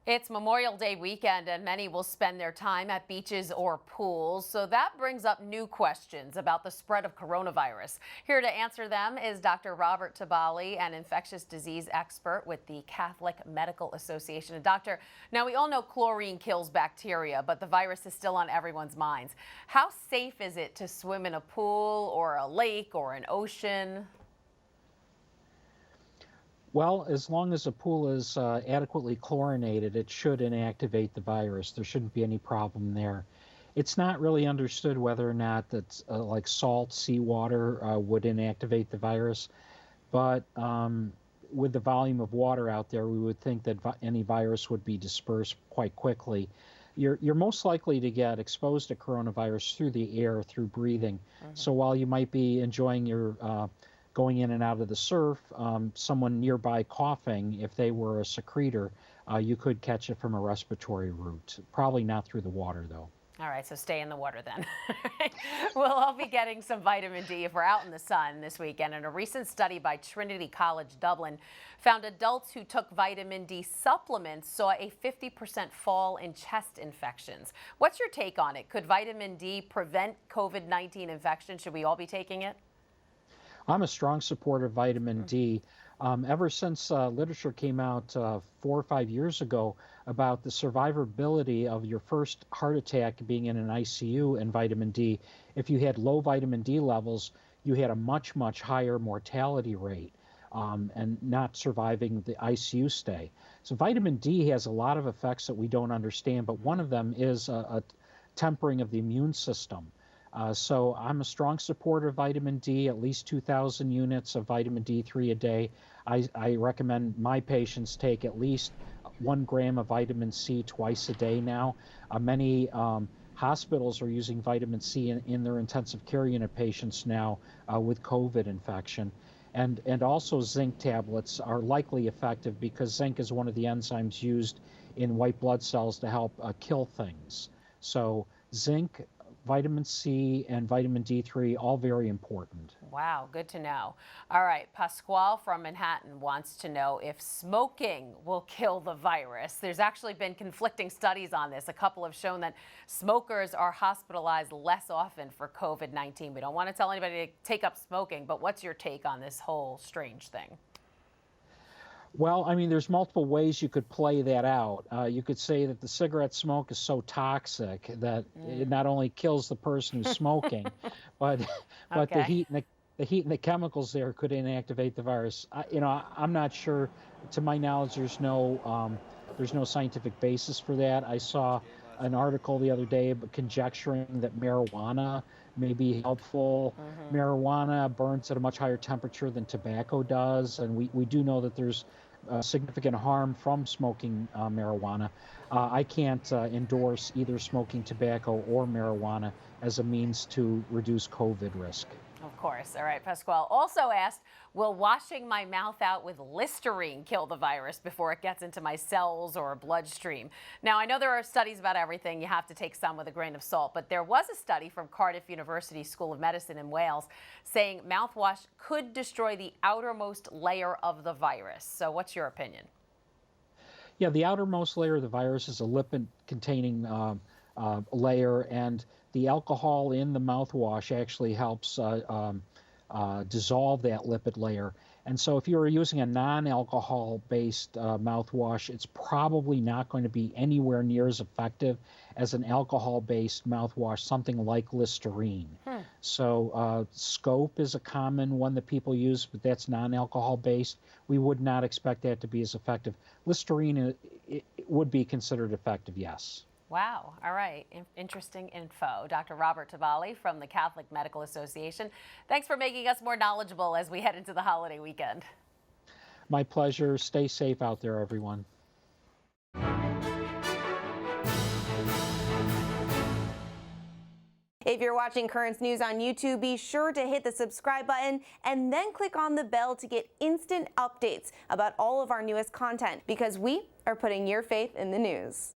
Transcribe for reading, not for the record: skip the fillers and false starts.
It's Memorial Day weekend and many will spend their time at beaches or pools. So that brings up new questions about the spread of coronavirus. Here to answer them is Dr. Robert Tiballi, an infectious disease expert with the Catholic Medical Association. And doctor, now we all know chlorine kills bacteria, but the virus is still on everyone's minds. How safe is it to swim in a pool or a lake or an ocean? Well, as long as a pool is adequately chlorinated, it should inactivate the virus. There shouldn't be any problem there. It's not really understood whether or not that's like salt seawater would inactivate the virus, but with the volume of water out there, we would think that any virus would be dispersed quite quickly. You're most likely to get exposed to coronavirus through the air, through breathing. So while you might be enjoying your going in and out of the surf, someone nearby coughing, if they were a secretor, you could catch it from a respiratory route. Probably not through the water, though. All right, so stay in the water then. We'll all be getting some vitamin D if we're out in the sun this weekend. And a recent study by Trinity College Dublin found adults who took vitamin D supplements saw a 50% fall in chest infections. What's your take on it? Could vitamin D prevent COVID-19 infection? Should we all be taking it? I'm a strong supporter of vitamin D. Ever since literature came out 4 or 5 years ago about the survivability of your first heart attack being in an ICU and vitamin D, if you had low vitamin D levels, you had a much, much higher mortality rate and not surviving the ICU stay. So vitamin D has a lot of effects that we don't understand, but one of them is a tempering of the immune system. So I'm a strong supporter of vitamin D, at least 2,000 units of vitamin D3 a day. I recommend my patients take at least 1 gram of vitamin C twice a day now. Many hospitals are using vitamin C in their intensive care unit patients now with COVID infection. And also zinc tablets are likely effective because zinc is one of the enzymes used in white blood cells to help kill things. So zinc, vitamin C, and vitamin D3, all very important. Wow, good to know. All right, Pasquale from Manhattan wants to know if smoking will kill the virus. There's actually been conflicting studies on this. A couple have shown that smokers are hospitalized less often for COVID-19. We don't want to tell anybody to take up smoking, but what's your take on this whole strange thing? Well, I mean, there's multiple ways you could play that out. You could say that the cigarette smoke is so toxic that it not only kills the person who's smoking, but the Okay. heat and the heat and the chemicals there could inactivate the virus. I'm not sure. To my knowledge, there's no scientific basis for that. I saw an article the other day conjecturing that marijuana may be helpful. Marijuana burns at a much higher temperature than tobacco does, and we do know that there's significant harm from smoking marijuana. I can't endorse either smoking tobacco or marijuana as a means to reduce COVID risk. Of course. All right. Pasquale also asked, will washing my mouth out with Listerine kill the virus before it gets into my cells or bloodstream? Now, I know there are studies about everything. You have to take some with a grain of salt. But there was a study from Cardiff University School of Medicine in Wales saying mouthwash could destroy the outermost layer of the virus. So what's your opinion? Yeah, the outermost layer of the virus is a lipid-containing layer, and the alcohol in the mouthwash actually helps dissolve that lipid layer. And so if you're using a non-alcohol-based mouthwash, it's probably not going to be anywhere near as effective as an alcohol-based mouthwash, something like Listerine. So Scope is a common one that people use, but that's non-alcohol-based. We would not expect that to be as effective. Listerine it would be considered effective, yes. Wow. All right. Interesting info. Dr. Robert Tiballi from the Catholic Medical Association. Thanks for making us more knowledgeable as we head into the holiday weekend. My pleasure. Stay safe out there, everyone. If you're watching Currents News on YouTube, be sure to hit the subscribe button and then click on the bell to get instant updates about all of our newest content, because we are putting your faith in the news.